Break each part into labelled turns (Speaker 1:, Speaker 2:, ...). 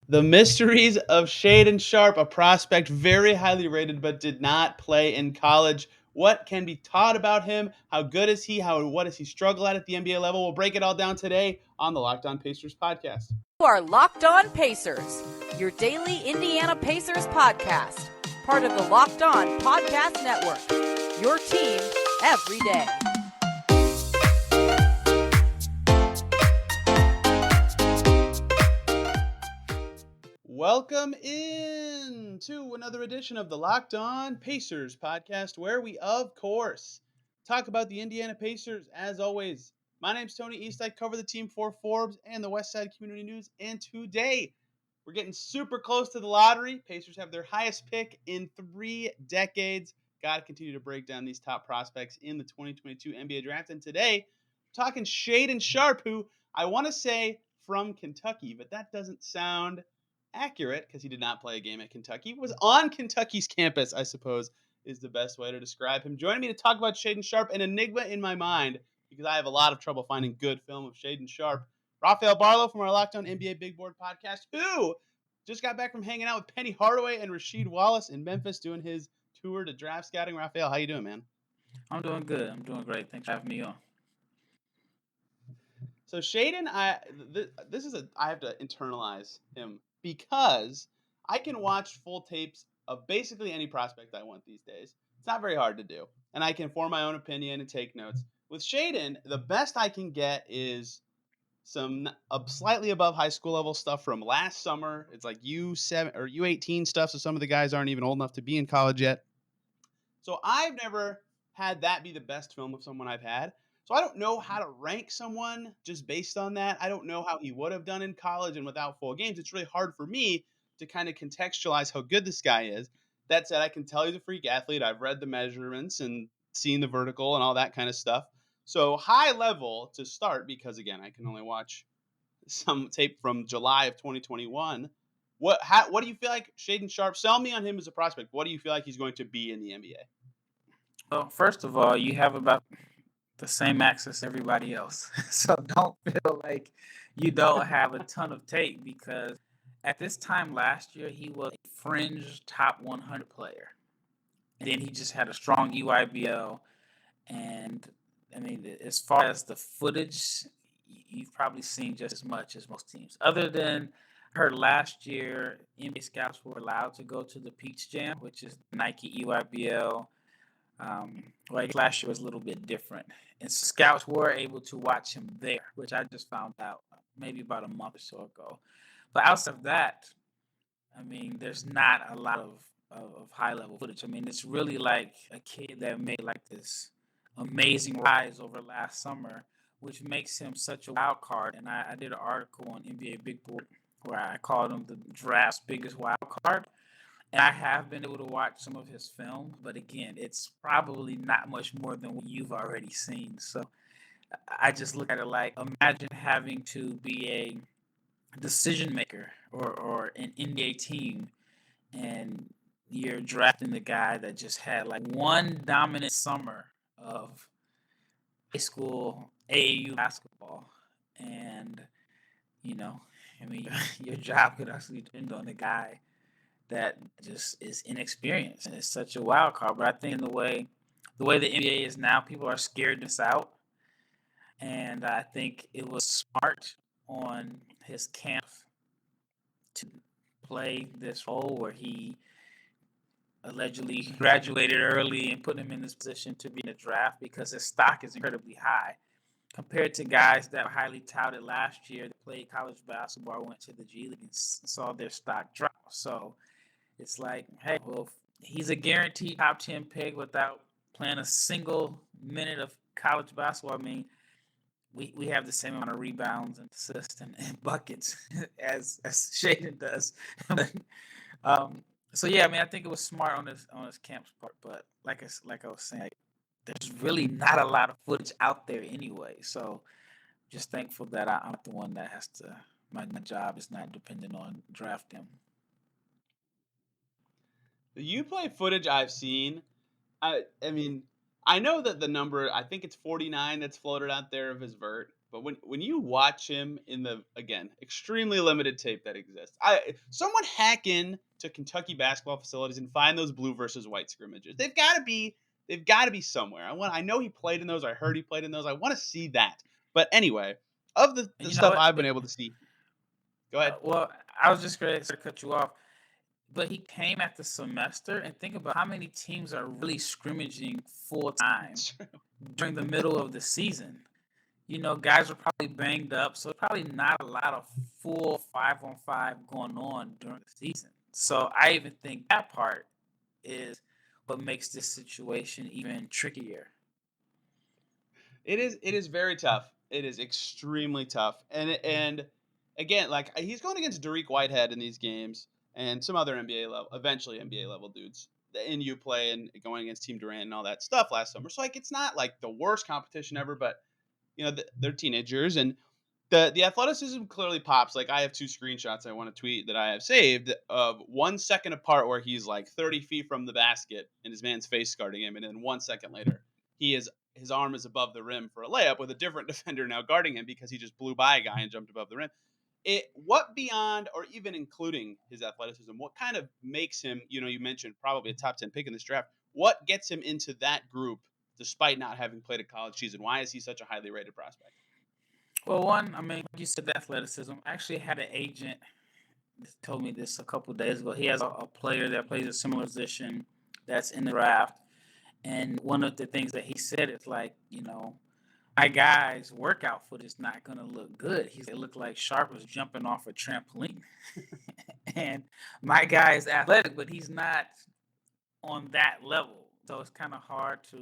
Speaker 1: The mysteries of Shaedon Sharpe, a prospect very highly rated but did not play in college. What can be taught about him? How good is he? What does he struggle at the NBA level? We'll break it all down today on the Locked On Pacers podcast.
Speaker 2: You are Locked On Pacers, your daily Indiana Pacers podcast, part of the Locked On Podcast Network. Your team every day.
Speaker 1: Welcome in to another edition of the Locked On Pacers podcast, where we, of course, talk about the Indiana Pacers. As always, my name's Tony East. I cover the team for Forbes and the Westside Community News. And today, we're getting super close to the lottery. Pacers have their highest pick in 3 decades. Got to continue to break down these top prospects in the 2022 NBA Draft. And today, we're talking Shaedon Sharpe, who I want to say from Kentucky, but that doesn't sound accurate because he did not play a game at Kentucky. He was on Kentucky's campus, I suppose, is the best way to describe him. Joining me to talk about Shaedon Sharpe, an enigma in my mind, because I have a lot of trouble finding good film of Shaedon Sharpe. Rafael Barlowe from our Locked On NBA Big Board podcast, who just got back from hanging out with Penny Hardaway and Rasheed Wallace in Memphis doing his tour to draft scouting. Rafael, how you doing, man?
Speaker 3: I'm doing good. I'm doing great. Thanks for having me on.
Speaker 1: So Shaedon, I have to internalize him because I can watch full tapes of basically any prospect I want these days. It's not very hard to do, and I can form my own opinion and take notes. With Shaedon, the best I can get is some slightly above high school level stuff from last summer. It's like U7 or U18 stuff, so some of the guys aren't even old enough to be in college yet. So I've never had that be the best film of someone I've had. So I don't know how to rank someone just based on that. I don't know how he would have done in college and without full games. It's really hard for me to kind of contextualize how good this guy is. That said, I can tell he's a freak athlete. I've read the measurements and seen the vertical and all that kind of stuff. So high level to start, because again, I can only watch some tape from July of 2021. What do you feel like Shaedon Sharpe? Sell me on him as a prospect. What do you feel like he's going to be in the NBA?
Speaker 3: Well, first of all, you have about the same access everybody else. So don't feel like you don't have a ton of tape, because at this time last year, he was a fringe top 100 player. And then he just had a strong EYBL. And I mean, as far as the footage, you've probably seen just as much as most teams. Other than I heard last year, NBA scouts were allowed to go to the Peach Jam, which is Nike EYBL. Like last year was a little bit different, and scouts were able to watch him there, which I just found out maybe about a month or so ago. But outside of that, I mean, there's not a lot of high level footage. I mean, it's really like a kid that made like this amazing rise over last summer, which makes him such a wild card. And I did an article on NBA Big Board where I called him the draft's biggest wild card. And I have been able to watch some of his film, but again, it's probably not much more than what you've already seen. So I just look at it like, imagine having to be a decision maker or an NBA team, and you're drafting the guy that just had like one dominant summer of high school AAU basketball. And, you know, I mean, your job could actually depend on the guy that just is inexperienced, and it's such a wild card. But I think in the way the NBA is now, people are scared this out, and I think it was smart on his camp to play this role where he allegedly graduated early and put him in this position to be in the draft, because his stock is incredibly high compared to guys that were highly touted last year that played college basketball, went to the G League, and saw their stock drop. So it's like, hey, well, he's a guaranteed top 10 pick without playing a single minute of college basketball. I mean, we have the same amount of rebounds and assists and buckets as Shaedon does. So yeah, I mean, I think it was smart on his camp's part. But like I was saying, there's really not a lot of footage out there anyway. So just thankful that I'm not the one that has to. My job is not dependent on drafting.
Speaker 1: The Uplay footage I've seen, I mean, I know that the number, I think it's 49 that's floated out there of his vert. But when you watch him in the, again, extremely limited tape that exists, someone hack in to Kentucky basketball facilities and find those blue versus white scrimmages. They've got to be somewhere. I know he played in those. I heard he played in those. I want to see that. But anyway, of
Speaker 3: And
Speaker 1: the
Speaker 3: you know
Speaker 1: stuff
Speaker 3: what?
Speaker 1: I've been able to see, go ahead.
Speaker 3: Well, I was just going to cut you off, but he came at the semester, and think about how many teams are really scrimmaging full time during the middle of the season. Guys are probably banged up, so probably not a lot of full 5-on-5 going on during the season. So I even think that part is what makes this situation even trickier.
Speaker 1: It is very tough. It is extremely tough. And again, like he's going against Dariq Whitehead in these games and some other NBA level, eventually NBA level dudes in U play and going against Team Durant and all that stuff last summer. So like it's not like the worst competition ever, but they're teenagers and the athleticism clearly pops. Like I have two screenshots I want to tweet that I have saved of 1 second apart where he's like 30 feet from the basket and his man's face guarding him, and then 1 second later his arm is above the rim for a layup with a different defender now guarding him because he just blew by a guy and jumped above the rim. What beyond or even including his athleticism, what kind of makes him, you mentioned probably a top 10 pick in this draft. What gets him into that group despite not having played a college season? Why is he such a highly rated prospect?
Speaker 3: Well, one, I mean, like you said, the athleticism. I actually had an agent that told me this a couple days ago. He has a player that plays a similar position that's in the draft. And one of the things that he said is like, my guy's workout foot is not going to look good. It looked like Sharpe was jumping off a trampoline. And my guy is athletic, but he's not on that level. So it's kind of hard to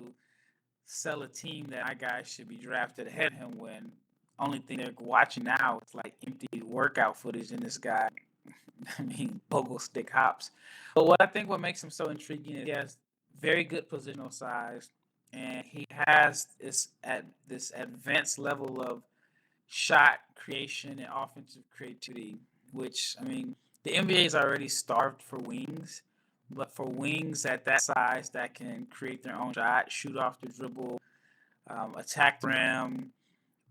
Speaker 3: sell a team that my guy should be drafted ahead of him when only thing they're watching now is like empty workout footage in this guy. I mean, bogle stick hops. But what makes him so intriguing is he has very good positional size, and he has this advanced level of shot creation and offensive creativity, which, I mean, the NBA is already starved for wings, but for wings at that size that can create their own shot, shoot off the dribble, attack the rim,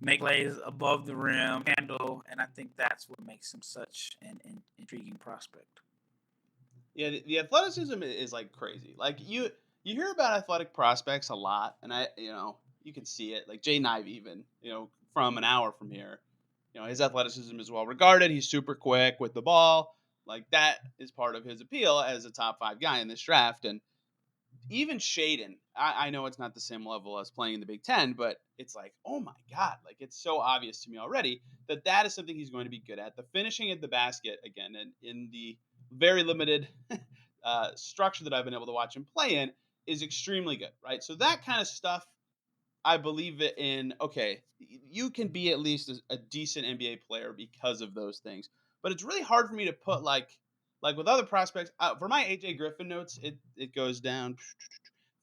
Speaker 3: make plays above the rim, handle, and I think that's what makes him such an intriguing prospect.
Speaker 1: Yeah, the athleticism is like crazy. Like you hear about athletic prospects a lot, and you can see it. Like Jay Knive, even from an hour from here, his athleticism is well regarded. He's super quick with the ball. Like that is part of his appeal as a top 5 guy in this draft. And even Shaedon, I know it's not the same level as playing in the Big Ten, but it's like, oh my God, like it's so obvious to me already that is something he's going to be good at. The finishing at the basket, again, and in the very limited structure that I've been able to watch him play in, is extremely good, right? So that kind of stuff, I believe it in. Okay, you can be at least a decent NBA player because of those things, but it's really hard for me to put like with other prospects. For my AJ Griffin notes, it goes down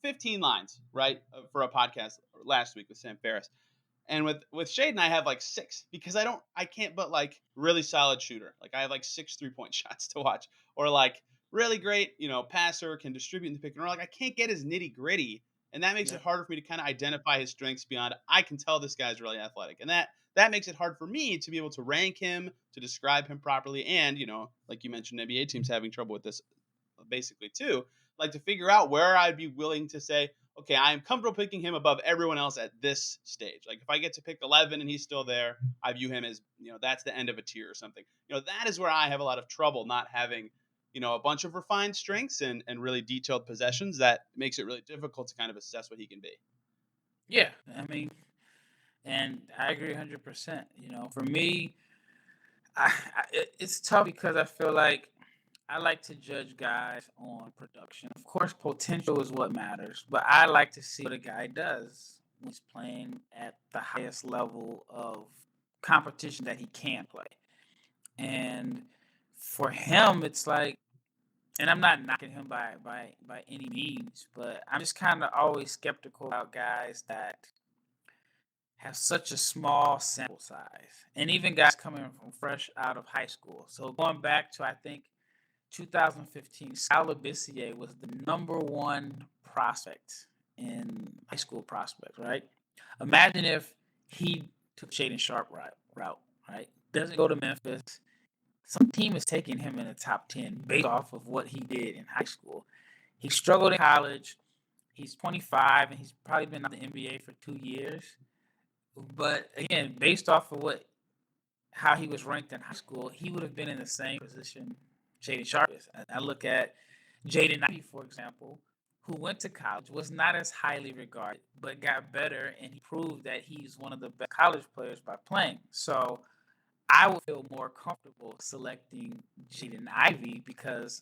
Speaker 1: 15 lines, right, for a podcast last week with Sam Ferris. And with Shaedon, I have like 6 because I can't but like really solid shooter. Like I have like 6 3-point shots to watch, or like really great, passer, can distribute in the pick and roll. Like I can't get his nitty gritty, and that makes
Speaker 3: Yeah.
Speaker 1: it harder for me to kind of identify his strengths beyond. I can tell this guy's really athletic, and that makes it hard for me to be able to rank him, to describe him properly, and like you mentioned, NBA teams having trouble with this basically too. Like to figure out where I'd be willing to say, okay, I am comfortable picking him above everyone else at this stage. Like if I get to pick 11 and he's still there, I view him as, that's the end of a tier or something. That is where I have a lot of trouble not having, a bunch of refined strengths and really detailed possessions that makes it really difficult to kind of assess what he can be.
Speaker 3: Yeah, I mean, and I agree 100%. For me, it's tough because I feel like I like to judge guys on production. Of course, potential is what matters, but I like to see what a guy does when he's playing at the highest level of competition that he can play. And for him, it's like, and I'm not knocking him by any means, but I'm just kind of always skeptical about guys that have such a small sample size, and even guys coming from fresh out of high school. So going back to, I think, 2015, Sal Labissiere was the number 1 prospect in high school prospect, right? Imagine if he took Shaedon Sharpe route, right? Doesn't go to Memphis. Some team is taking him in the top 10 based off of what he did in high school. He struggled in college. He's 25, and he's probably been out of the NBA for 2 years. But again, based off of how he was ranked in high school, he would have been in the same position Shaedon Sharpe is. I look at Jaden Ivey, for example, who went to college, was not as highly regarded, but got better, and he proved that he's one of the best college players by playing. So I would feel more comfortable selecting Jaden Ivey because,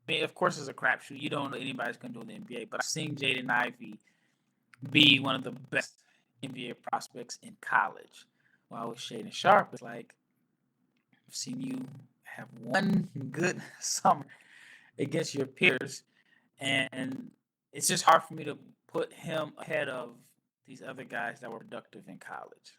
Speaker 3: I mean, of course, it's a crapshoot. You don't know anybody's going to do in the NBA, but I've seen Jaden Ivey be one of the best NBA prospects in college. While with Shaedon Sharpe, it's like, I've seen you have one good summer against your peers, and it's just hard for me to put him ahead of these other guys that were productive in college.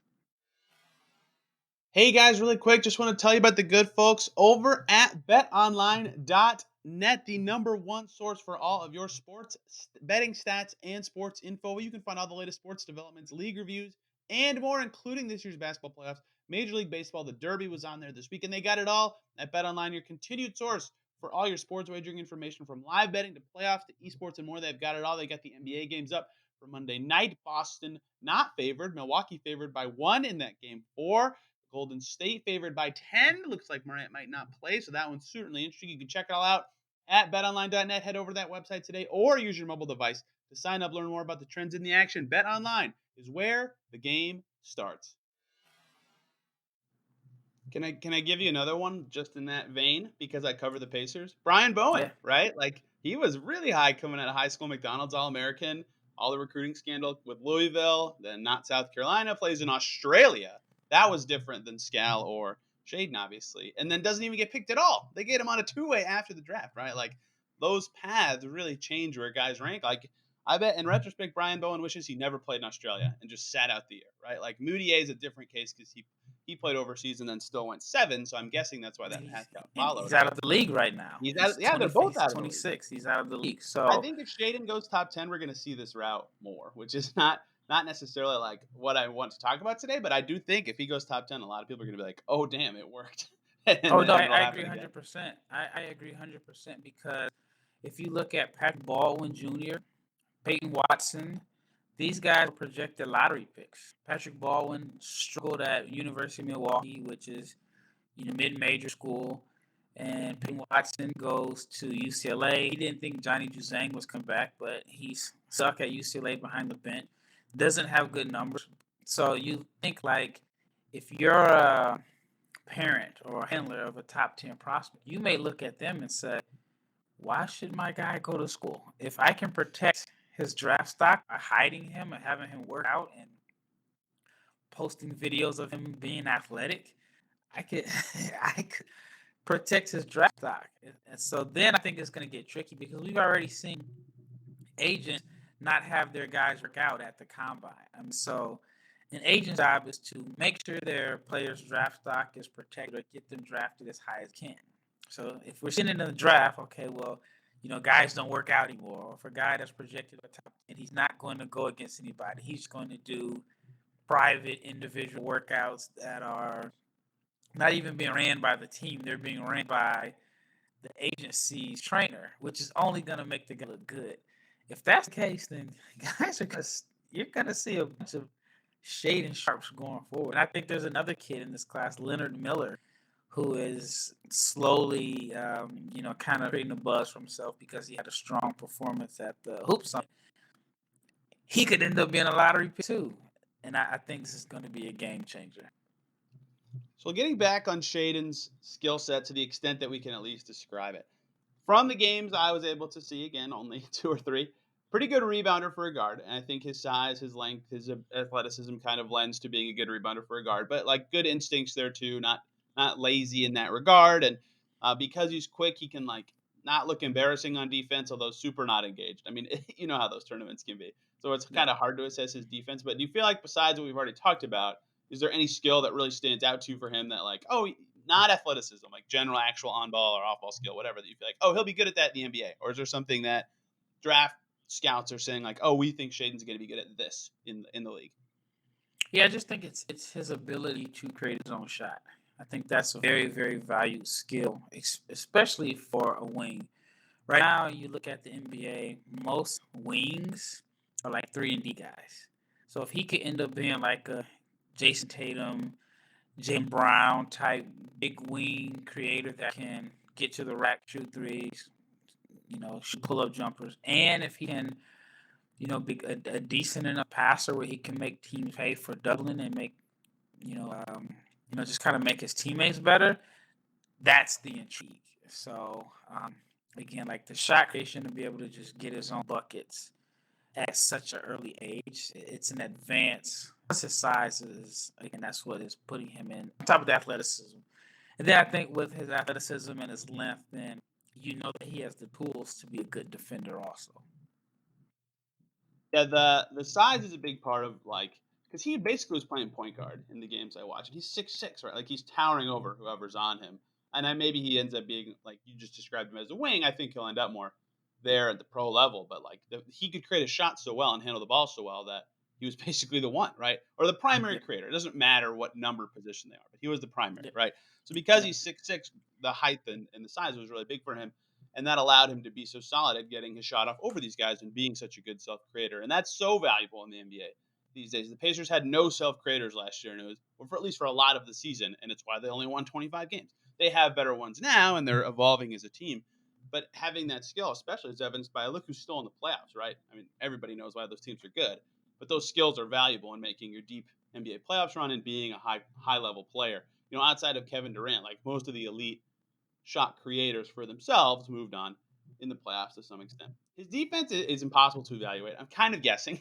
Speaker 1: Hey guys, really quick, just want to tell you about the good folks over at betonline.net, the number one source for all of your sports betting stats and sports info. Where you can find all the latest sports developments, league reviews, and more, including this year's basketball playoffs. Major League Baseball, the Derby was on there this week, and they got it all at BetOnline, your continued source for all your sports wagering information from live betting to playoffs to esports and more. They've got it all. They got the NBA games up for Monday night. Boston not favored, Milwaukee favored by 1 in that game 4. Golden State favored by 10. Looks like Morant might not play, so that one's certainly interesting. You can check it all out at betonline.net. Head over to that website today or use your mobile device to sign up, learn more about the trends in the action. BetOnline is where the game starts. Can I give you another one just in that vein because I cover the Pacers? Brian Bowen,
Speaker 3: Yeah.
Speaker 1: right? Like he was really high coming out of high school, McDonald's All-American, all the recruiting scandal with Louisville, then not South Carolina, plays in Australia. That was different than Scal or Shaedon, obviously. And then doesn't even get picked at all. They get him on a two-way after the draft, right? Like those paths really change where guys rank. Like I bet in retrospect, Brian Bowen wishes he never played in Australia and just sat out the year, right? Like Moutier is a different case because he played overseas and then still went 7. So I'm guessing that's why that path got followed.
Speaker 3: He's out of the league right now.
Speaker 1: He's out. Yeah, they're both out of the league.
Speaker 3: 26. He's out of the league.
Speaker 1: I
Speaker 3: So
Speaker 1: think if Shaedon goes top 10, we're going to see this route more, which is not necessarily like what I want to talk about today. But I do think if he goes top 10, a lot of people are going to be like, "Oh, damn, it worked."
Speaker 3: no, I agree 100%. I agree 100% because if you look at Patrick Baldwin Jr., Peyton Watson, these guys were projected lottery picks. Patrick Baldwin struggled at University of Milwaukee, which is mid-major school, and Peyton Watson goes to UCLA. He didn't think Johnny Juzang was coming back, but he's stuck at UCLA behind the bench. Doesn't have good numbers. So you think like if you're a parent or a handler of a top 10 prospect, you may look at them and say, why should my guy go to school? If I can protect his draft stock by hiding him and having him work out and posting videos of him being athletic, I could protect his draft stock. And so then I think it's going to get tricky because we've already seen agents not have their guys work out at the combine. So an agent's job is to make sure their players' draft stock is protected or get them drafted as high as can. So if we're sitting in the draft, okay, well, guys don't work out anymore. Or if a guy that's projected at top 10, he's not going to go against anybody. He's going to do private individual workouts that are not even being ran by the team. They're being ran by the agency's trainer, which is only going to make the guy look good. If that's the case, then guys you're going to see a bunch of Shaedon Sharpes going forward. And I think there's another kid in this class, Leonard Miller, who is slowly, kind of creating a buzz for himself because he had a strong performance at the Hoop Summit. He could end up being a lottery pick too. And I think this is going to be a game changer.
Speaker 1: So getting back on Shaedon's skill set to the extent that we can at least describe it. From the games I was able to see, again, only 2 or 3, pretty good rebounder for a guard. And I think his size, his length, his athleticism kind of lends to being a good rebounder for a guard. But like good instincts there too, not lazy in that regard. And because he's quick, he can like not look embarrassing on defense, although super not engaged. I mean, you know how those tournaments can be. So it's kind of hard to assess his defense. But do you feel like besides what we've already talked about, is there any skill that really stands out to you for him that like, oh, not athleticism, like general actual on-ball or off-ball skill, whatever, that you feel like, oh, he'll be good at that in the NBA? Or is there something that draft scouts are saying like, oh, we think Shaedon's going to be good at this in the league?
Speaker 3: Yeah, I just think it's his ability to create his own shot. I think that's a very, very valued skill, especially for a wing. Right now, you look at the NBA, most wings are like 3-and-D guys. So if he could end up being like a Jason Tatum, Jim Brown type big wing creator that can get to the rack, shoot threes, shoot pull-up jumpers, and if he can, be a decent enough passer where he can make teams pay for doubling and make, just kind of make his teammates better. That's the intrigue. So again, like the shot creation to be able to just get his own buckets at such an early age, it's an advance. Plus his size is, again, that's what is putting him in on top of the athleticism. And then I think with his athleticism and his length, then that he has the tools to be a good defender also.
Speaker 1: Yeah, the size is a big part of like because he basically was playing point guard in the games I watch, and he's 6'6", right? Like he's towering over whoever's on him. And then maybe he ends up being like you just described him as a wing. I think he'll end up more there at the pro level, but like he could create a shot so well and handle the ball so well that he was basically the one, right? Or the primary
Speaker 3: Yeah.
Speaker 1: creator. It doesn't matter what number position they are, but he was the primary,
Speaker 3: Yeah.
Speaker 1: right? So because
Speaker 3: Yeah.
Speaker 1: he's 6'6", the height and the size was really big for him. And that allowed him to be so solid at getting his shot off over these guys and being such a good self creator. And that's so valuable in the NBA these days. The Pacers had no self creators last year, and it was, or for at least for a lot of the season, and it's why they only won 25 games. They have better ones now, and they're evolving as a team. But having that skill, especially as evidenced by look who's still in the playoffs, right? I mean, everybody knows why those teams are good, but those skills are valuable in making your deep NBA playoffs run and being a high level player. Outside of Kevin Durant, like most of the elite shot creators for themselves moved on in the playoffs to some extent. His defense is impossible to evaluate. I'm kind of guessing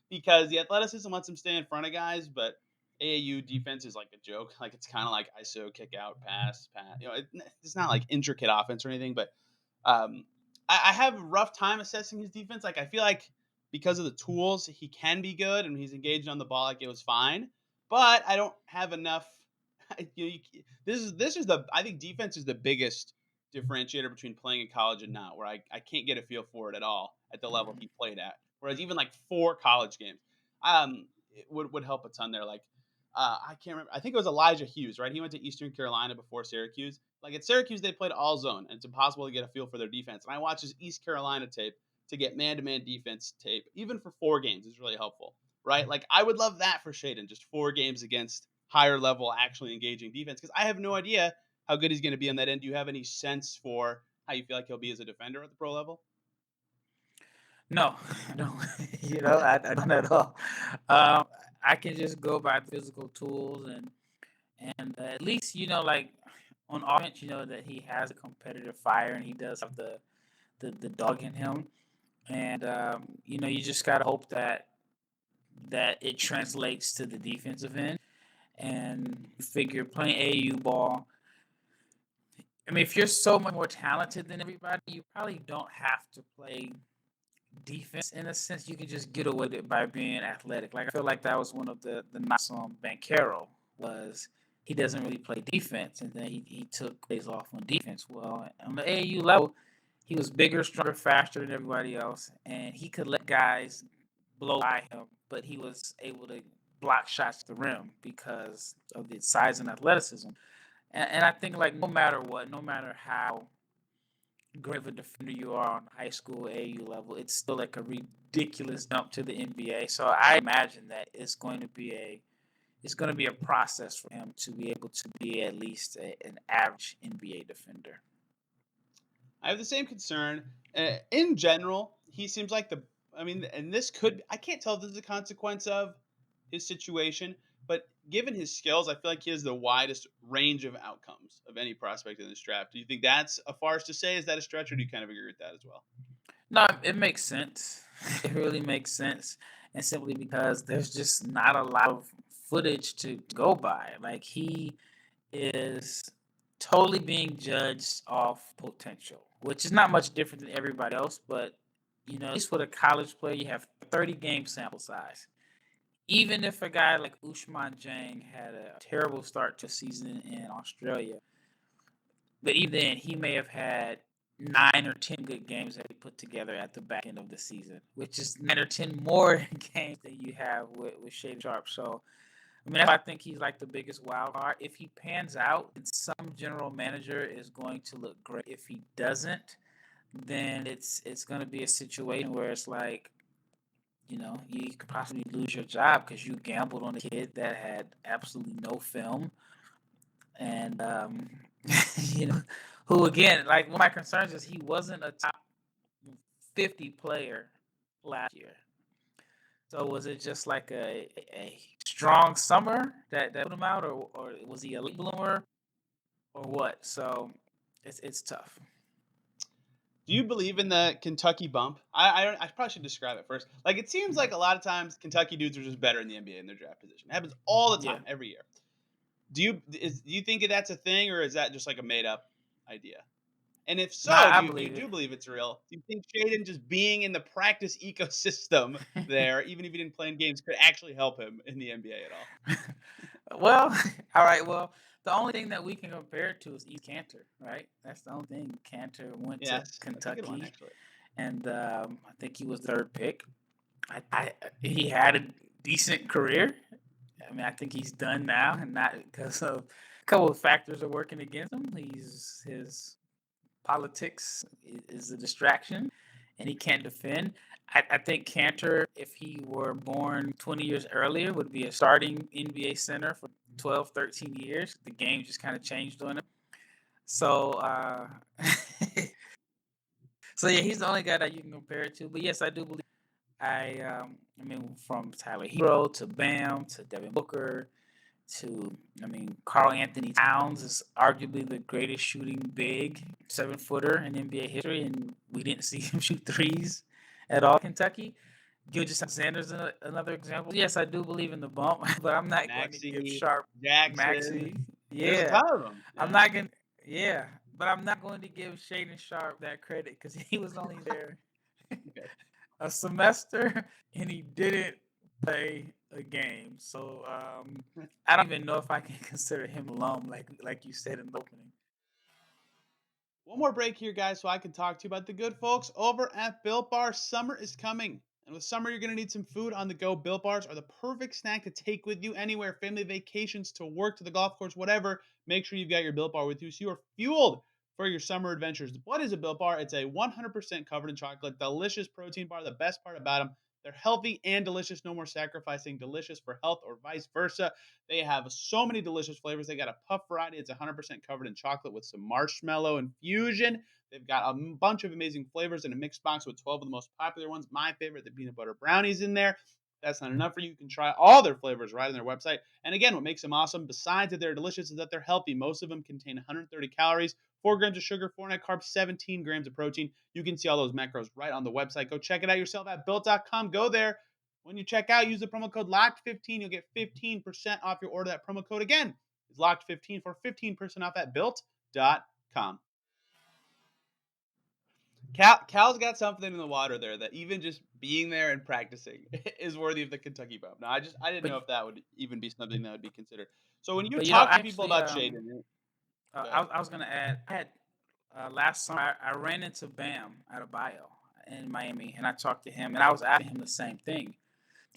Speaker 1: because the athleticism lets him stay in front of guys, but AAU defense is like a joke. Like it's kind of like ISO, kick out, pass, pass. It's not like intricate offense or anything, but I have a rough time assessing his defense. Like I feel like because of the tools, he can be good and he's engaged on the ball. Like it was fine, but I don't have enough. This is the I think defense is the biggest differentiator between playing in college and not, where I can't get a feel for it at all at the level he played at. Whereas even like 4 college games, it would help a ton there. Like I can't remember. I think it was Elijah Hughes, right? He went to Eastern Carolina before Syracuse. Like at Syracuse, they played all zone, and it's impossible to get a feel for their defense. And I watched his East Carolina tape to get man-to-man defense tape, even for 4 games, is really helpful, right? Like I would love that for Shaedon, just 4 games against higher level, actually engaging defense, because I have no idea how good he's going to be on that end. Do you have any sense for how you feel like he'll be as a defender at the pro level?
Speaker 3: No, no, I don't at all. Um, I can just go by physical tools and at least like on offense, that he has a competitive fire and he does have the dog in him, and you just gotta hope that it translates to the defensive end. And you figure playing AAU ball. I mean, if you're so much more talented than everybody, you probably don't have to play defense in a sense. You can just get away with it by being athletic. Like I feel like that was one of the knocks on Banchero was he doesn't really play defense, and then he took plays off on defense. Well, on the AAU level, he was bigger, stronger, faster than everybody else, and he could let guys blow by him, but he was able to block shots to the rim because of the size and athleticism. And I think like no matter what, no matter how great of a defender you are on high school AU level, it's still like a ridiculous jump to the NBA. So I imagine that it's going to be a process for him to be able to be at least an average NBA defender.
Speaker 1: I have the same concern. In general, he seems like I mean, and this could, I can't tell if this is a consequence of his situation, but given his skills, I feel like he has the widest range of outcomes of any prospect in this draft. Do you think that's a farce to say? Is that a stretch, or do you kind of agree with that as well?
Speaker 3: No, it makes sense. It really makes sense. And simply because there's just not a lot of footage to go by. Like he is totally being judged off potential, which is not much different than everybody else. But at least with a college player, you have 30 game sample size. Even if a guy like Usman Jang had a terrible start to season in Australia, but even then, he may have had 9 or 10 good games that he put together at the back end of the season, which is 9 or 10 more games than you have with Shaedon Sharpe. So I mean, I think he's like the biggest wild card. If he pans out, then some general manager is going to look great. If he doesn't, then it's going to be a situation where it's like, you could possibly lose your job because you gambled on a kid that had absolutely no film, and you know, who again, like one of my concerns is he wasn't a top 50 player last year. So was it just like a strong summer that put him out, or was he a late bloomer, or what? So it's tough.
Speaker 1: Do you believe in the Kentucky bump? I probably should describe it first. Like it seems like a lot of times Kentucky dudes are just better in the NBA in their draft position. It happens all the
Speaker 3: Yeah.
Speaker 1: time, every year. Do you think that's a thing, or is that just like a made up idea? And if
Speaker 3: No,
Speaker 1: so,
Speaker 3: I
Speaker 1: do you
Speaker 3: believe
Speaker 1: do
Speaker 3: it.
Speaker 1: believe it's real? Do you think Shaedon just being in the practice ecosystem there, even if he didn't play in games, could actually help him in the NBA at all?
Speaker 3: Well, all right. Well, the only thing that we can compare it to is East Cantor, right? That's the only thing. Cantor went to
Speaker 1: Yes, that's a good one
Speaker 3: Kentucky,
Speaker 1: actually.
Speaker 3: and I think he was third pick. He had a decent career. I mean, I think he's done now, and not because of a couple of factors are working against him. His politics is a distraction, and he can't defend. I think Cantor, if he were born 20 years earlier, would be a starting NBA center for 12, 13 years. The game just kind of changed on him. So, so yeah, he's the only guy that you can compare it to. But yes, I do believe. I mean, from Tyler Hero to Bam to Devin Booker Karl Anthony Towns is arguably the greatest shooting big 7-footer in NBA history, and we didn't see him shoot threes at all. Kentucky. Gilgeous Alexander's another example. Yes, I do believe in the bump, but I'm not going to give
Speaker 1: Maxey,
Speaker 3: Sharp
Speaker 1: Jackson.
Speaker 3: Maxey.
Speaker 1: There's a
Speaker 3: Yeah,
Speaker 1: ton of them.
Speaker 3: I'm
Speaker 1: Yeah.
Speaker 3: not going. Yeah, but I'm not going to give Shaedon Sharpe that credit because he was only there
Speaker 1: Okay.
Speaker 3: a semester and he didn't play a game. So I don't even know if I can consider him alum, like you said in the opening.
Speaker 1: One more break here, guys, so I can talk to you about the good folks over at Built Bar. Summer is coming. And with summer, you're going to need some food on the go. Built Bars are the perfect snack to take with you anywhere, family vacations, to work, to the golf course, whatever. Make sure you've got your Built Bar with you so you are fueled for your summer adventures. What is a Built Bar? It's a 100% covered in chocolate, delicious protein bar. The best part about them, they're healthy and delicious. No more sacrificing delicious for health or vice versa. They have so many delicious flavors. They got a puff variety. It's 100% covered in chocolate with some marshmallow infusion. They've got a bunch of amazing flavors in a mixed box with 12 of the most popular ones. My favorite, the peanut butter brownies in there. That's not enough for you. You can try all their flavors right on their website. And again, what makes them awesome, besides that they're delicious, is that they're healthy. Most of them contain 130 calories, 4 grams of sugar, 4 net carbs, 17 grams of protein. You can see all those macros right on the website. Go check it out yourself at built.com. Go there. When you check out, use the promo code LOCKED15. You'll get 15% off your order. That promo code again is LOCKED15 for 15% off at built.com. Cal's got something in the water there that even just being there and practicing is worthy of the Kentucky bump. Now, I didn't
Speaker 3: But
Speaker 1: know if that would even be something that would be considered. So when you
Speaker 3: but
Speaker 1: talk to people
Speaker 3: actually,
Speaker 1: about Shaedon, go ahead.
Speaker 3: I was gonna add. I had last summer I ran into Bam at a bio in Miami, and I talked to him, and I was asking him the same thing.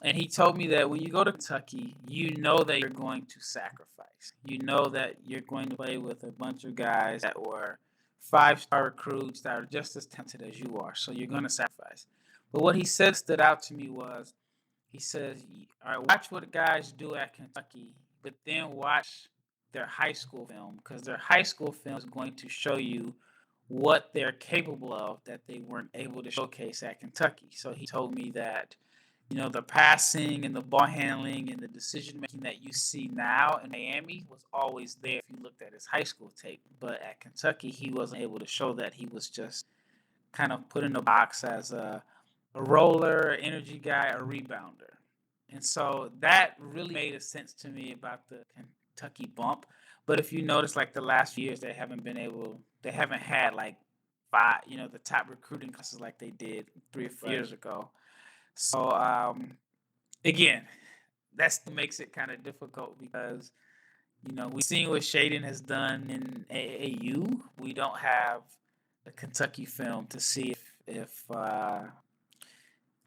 Speaker 3: And he told me that when you go to Kentucky, you know that you're going to sacrifice. You know that you're going to play with a bunch of guys that were 5-star recruits that are just as talented as you are. So you're going to sacrifice. But what he said stood out to me was he says, all right, watch what guys do at Kentucky, but then watch their high school film because their high school film is going to show you what they're capable of that they weren't able to showcase at Kentucky. So he told me that the passing and the ball handling and the decision making that you see now in Miami was always there if you looked at his high school tape. But at Kentucky, he wasn't able to show that. He was just kind of put in a box as a roller, energy guy, a rebounder. And so that really made a sense to me about the Kentucky bump. But if you notice, like the last few years, they haven't had like five, the top recruiting classes like they did 3 or 4
Speaker 1: Right.
Speaker 3: years ago. So again, that still makes it kind of difficult because we've seen what Shaedon has done in AAU. We don't have the Kentucky film to see if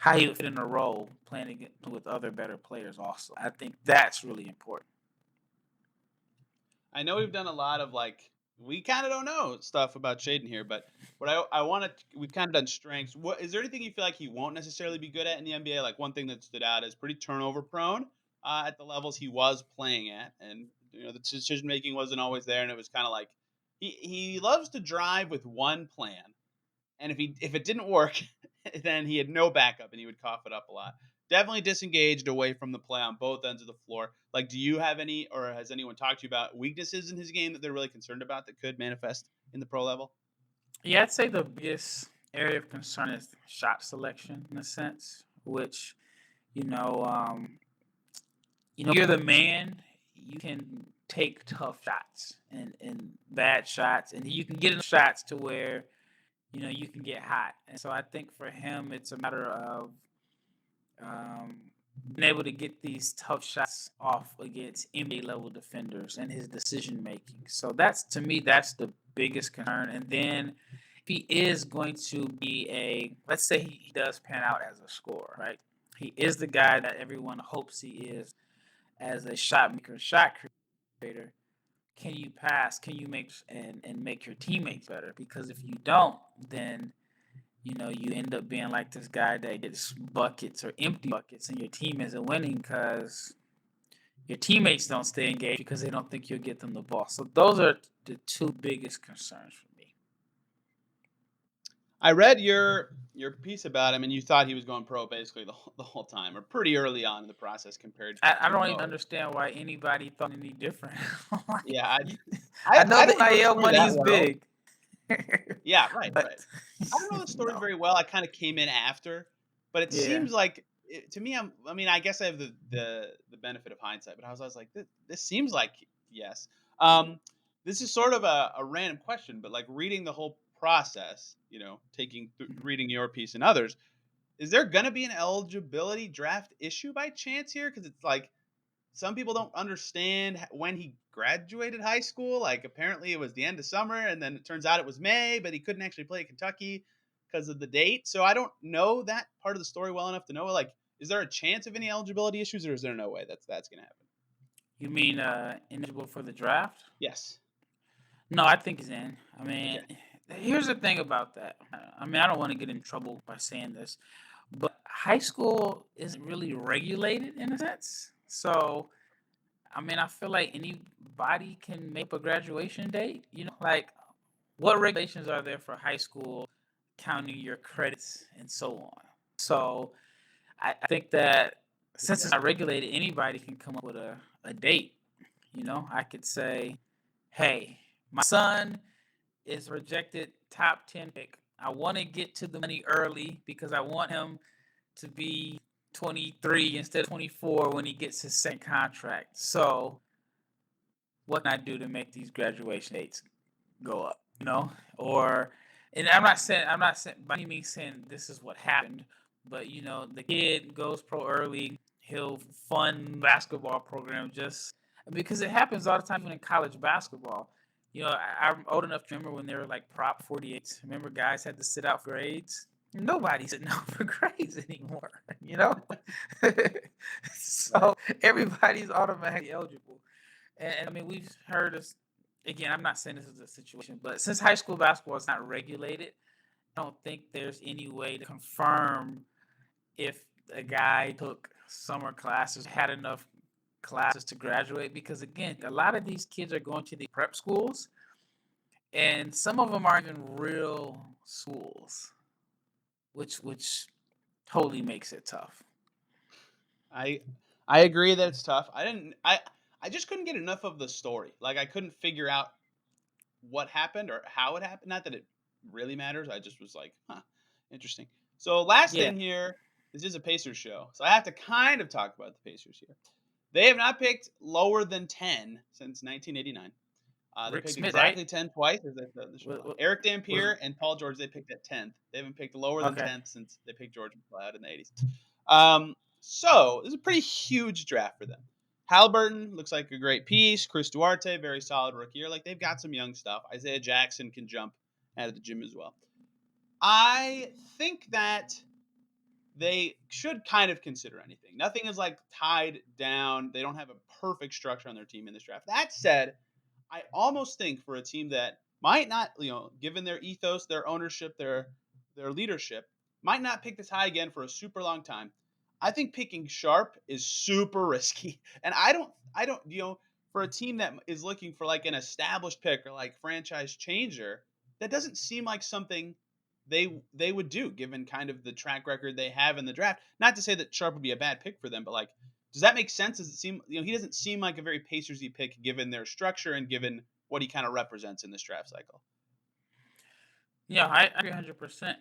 Speaker 3: how he would fit in a role playing with other better players also. I think that's really important.
Speaker 1: I know we've done a lot of we kind of don't know stuff about Shaedon here, but what I want to we've kind of done strengths. What is there anything you feel like he won't necessarily be good at in the NBA? Like one thing that stood out is pretty turnover prone at the levels he was playing at, and the decision making wasn't always there, and it was kind of like he loves to drive with one plan, and if it didn't work, then he had no backup and he would cough it up a lot. Definitely disengaged away from the play on both ends of the floor. Like, do you have any, or has anyone talked to you about weaknesses in his game that they're really concerned about that could manifest in the pro level?
Speaker 3: Yeah, I'd say the biggest area of concern is shot selection in a sense, which you know, um, you're the man. You can take tough shots and bad shots, and you can get in shots to where you can get hot. And so I think for him, it's a matter of um, being able to get these tough shots off against NBA level defenders and his decision making. So that's to me, that's the biggest concern. And then if he is going to be let's say he does pan out as a scorer, right? He is the guy that everyone hopes he is as a shot maker, shot creator. Can you pass? Can you make your teammates better? Because if you don't, then you end up being like this guy that gets buckets or empty buckets, and your team isn't winning because your teammates don't stay engaged because they don't think you'll get them the ball. So those are the two biggest concerns for me.
Speaker 1: I read your piece about him, and you thought he was going pro basically the whole time, or pretty early on in the process compared
Speaker 3: I
Speaker 1: to
Speaker 3: don't even
Speaker 1: most.
Speaker 3: understand why anybody thought any different. Like,
Speaker 1: Yeah,
Speaker 3: I know
Speaker 1: I
Speaker 3: the
Speaker 1: don't know the
Speaker 3: NIL
Speaker 1: story
Speaker 3: money
Speaker 1: that
Speaker 3: is
Speaker 1: well.
Speaker 3: big.
Speaker 1: Yeah, right,
Speaker 3: But
Speaker 1: right. I don't know the story very well. I kind of came in after, but it
Speaker 3: yeah.
Speaker 1: seems like to me. I mean, I guess I have the benefit of hindsight, but I was like, this seems like yes. Um, this is sort of a random question, but like reading the whole process, reading your piece and others, is there going to be an eligibility draft issue by chance here? Because it's like some people don't understand when he graduated high school. Like apparently it was the end of summer, and then it turns out it was May, but he couldn't actually play at Kentucky because of the date. So I don't know that part of the story well enough to know. Like, is there a chance of any eligibility issues, or is there no way that's going to happen?
Speaker 3: You mean ineligible for the draft?
Speaker 1: Yes.
Speaker 3: No, I think he's in. I
Speaker 1: Okay.
Speaker 3: mean, here's the thing about that. I mean, I don't want to get in trouble by saying this, but high school isn't really regulated in a sense. So, I mean, I feel like anybody can make a graduation date. Like what regulations are there for high school, counting your credits and so on? So, I think that since it's not regulated, anybody can come up with a date. I could say, hey, my son is rejected top 10 pick. I want to get to the money early because I want him to be 23 instead of 24 when he gets his second contract. So what can I do to make these graduation dates go up? Or and I'm not saying by any means saying this is what happened, but the kid goes pro early, he'll fund basketball program just because it happens all the time even in college basketball. I'm old enough to remember when they were like Prop 48. Remember guys had to sit out for grades? Nobody's sitting out for grades anymore, So everybody's automatically eligible. And I mean, we've heard this again. I'm not saying this is a situation, but since high school basketball is not regulated, I don't think there's any way to confirm if a guy took summer classes, had enough classes to graduate. Because again, a lot of these kids are going to the prep schools, and some of them aren't even real schools, which totally makes it tough.
Speaker 1: I I agree that it's tough. I just couldn't get enough of the story. Like I couldn't figure out what happened or how it happened. Not that it really matters. I just was like, huh, interesting. So last
Speaker 3: Yeah.
Speaker 1: thing here, this is a Pacers show, so I have to kind of talk about the Pacers here. They have not picked lower than 10 since 1989. They
Speaker 3: Rick
Speaker 1: picked
Speaker 3: Smith,
Speaker 1: exactly
Speaker 3: right?
Speaker 1: 10 twice, as I said in the show.
Speaker 3: What,
Speaker 1: Eric
Speaker 3: was
Speaker 1: Dampier and Paul George, they picked at 10th. They haven't picked lower than
Speaker 3: okay.
Speaker 1: 10th since they picked George McLeod in the 80s. So this is a pretty huge draft for them. Halliburton looks like a great piece. Chris Duarte, very solid rookie year. Like they've got some young stuff. Isaiah Jackson can jump out of the gym as well. I think that they should kind of consider anything. Nothing is like tied down. They don't have a perfect structure on their team in this draft. That said, I almost think for a team that might not, given their ethos, their ownership, their leadership, might not pick this high again for a super long time. I think picking Sharp is super risky, and I don't, for a team that is looking for like an established pick or like franchise changer, that doesn't seem like something they would do given kind of the track record they have in the draft. Not to say that Sharp would be a bad pick for them, but like, does that make sense? Does it seem, he doesn't seem like a very Pacersy pick given their structure and given what he kind of represents in this draft cycle.
Speaker 3: Yeah, I agree 100%.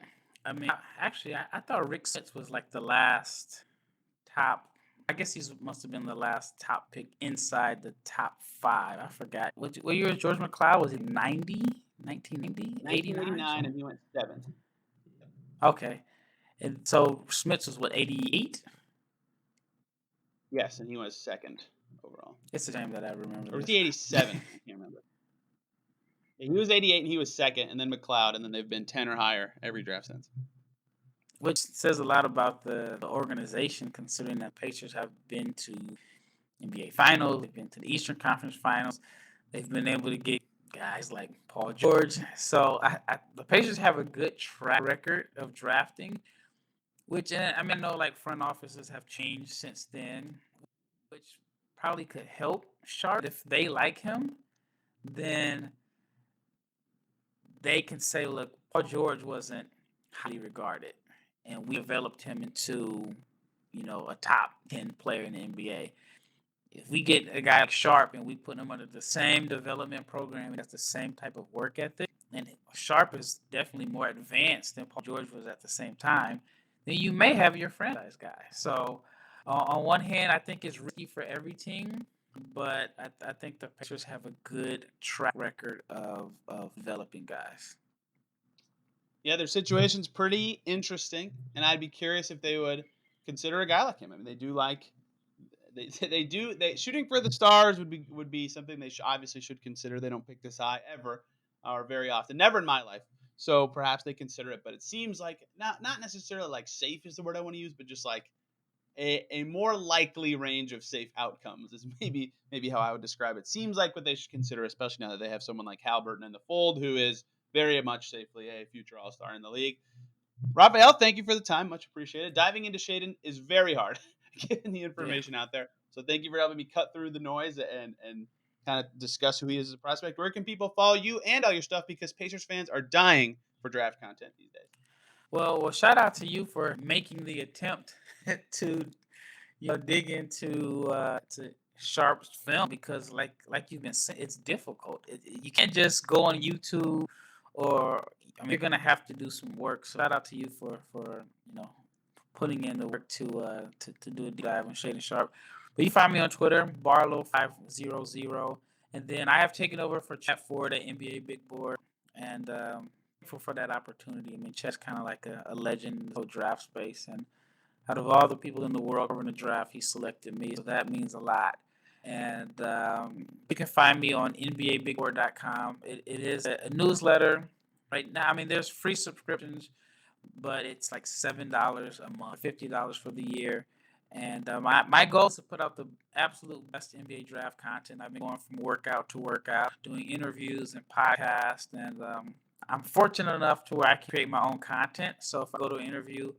Speaker 3: I mean, actually, I thought Rick Smith was like the last top. I guess he must have been the last top pick inside the top 5. I forgot. What year was George McLeod? Was it 90? 1990? 89?
Speaker 1: 1989, and he went 7th.
Speaker 3: Okay. And so Smith was what, 88?
Speaker 1: Yes, and he was 2nd overall.
Speaker 3: It's a shame that I remember.
Speaker 1: Or was
Speaker 3: this.
Speaker 1: he 87? I can't remember. Yeah, he was 88 and he was 2nd, and then McLeod, and then they've been 10 or higher every draft since.
Speaker 3: Which says a lot about the organization, considering that Pacers have been to NBA Finals, they've been to the Eastern Conference Finals, they've been able to get guys like Paul George. So the Pacers have a good track record of drafting, which I mean, I know like front offices have changed since then, which probably could help Sharpe. If they like him, then they can say, look, Paul George wasn't highly regarded, and we developed him into, a top 10 player in the NBA. If we get a guy like Sharpe and we put him under the same development program, that's the same type of work ethic, and Sharpe is definitely more advanced than Paul George was at the same time, then you may have your franchise guy. So on one hand, I think it's risky for every team, but I think the Pacers have a good track record of developing guys.
Speaker 1: Yeah, their situation's pretty interesting, and I'd be curious if they would consider a guy like him. I mean, they do like they shooting for the stars would be something they obviously should consider. They don't pick this high ever or very often, never in my life. So perhaps they consider it, but it seems like not necessarily like safe is the word I want to use, but just like a more likely range of safe outcomes is maybe how I would describe it. Seems like what they should consider, especially now that they have someone like Halliburton in the fold, who is very much safely a future All-Star in the league. Rafael, thank you for the time. Much appreciated. Diving into Shaedon is very hard, given the information out there. So thank you for helping me cut through the noise and kind of discuss who he is as a prospect. Where can people follow you and all your stuff? Because Pacers fans are dying for draft content these days.
Speaker 3: Well, shout out to you for making the attempt to, dig into to Sharpe's film, because like you've been saying, it's difficult. You can't just go on YouTube, or I mean, you're gonna have to do some work. So shout out to you for putting in the work to do a deep dive on Shaedon Sharpe. But you find me on Twitter, Barlowe 500, and then I have taken over for Chat Ford at NBA Big Board, and for that opportunity. I mean, Chet's kind of like a legend in the whole draft space, and out of all the people in the world covering the draft, he selected me, so that means a lot. And you can find me on NBABigBoard.com. It is a newsletter right now. I mean, there's free subscriptions, but it's like $7 a month, $50 for the year. And my goal is to put out the absolute best NBA draft content. I've been going from workout to workout, doing interviews and podcasts, and I'm fortunate enough to where I can create my own content. So if I go to an interview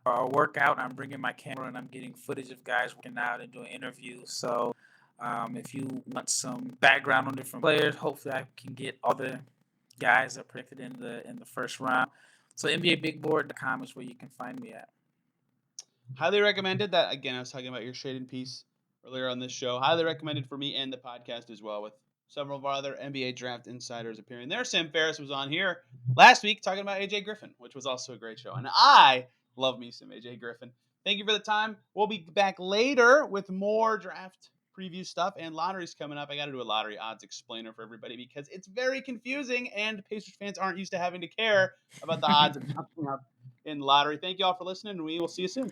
Speaker 3: or a workout, I'm bringing my camera and I'm getting footage of guys working out and doing interviews. So if you want some background on different players, hopefully I can get all the guys that predicted in the first round. So NBABigBoard.com is where you can find me at.
Speaker 1: Highly recommended. That again, I was talking about your Shaedon piece earlier on this show. Highly recommended for me and the podcast as well, with several of our other NBA draft insiders appearing there. Sam Ferris was on here last week talking about AJ Griffin, which was also a great show. And I love me some AJ Griffin. Thank you for the time. We'll be back later with more draft preview stuff, and lottery's coming up. I got to do a lottery odds explainer for everybody because it's very confusing, and Pacers fans aren't used to having to care about the odds of jumping up in lottery. Thank you all for listening, and we will see you soon.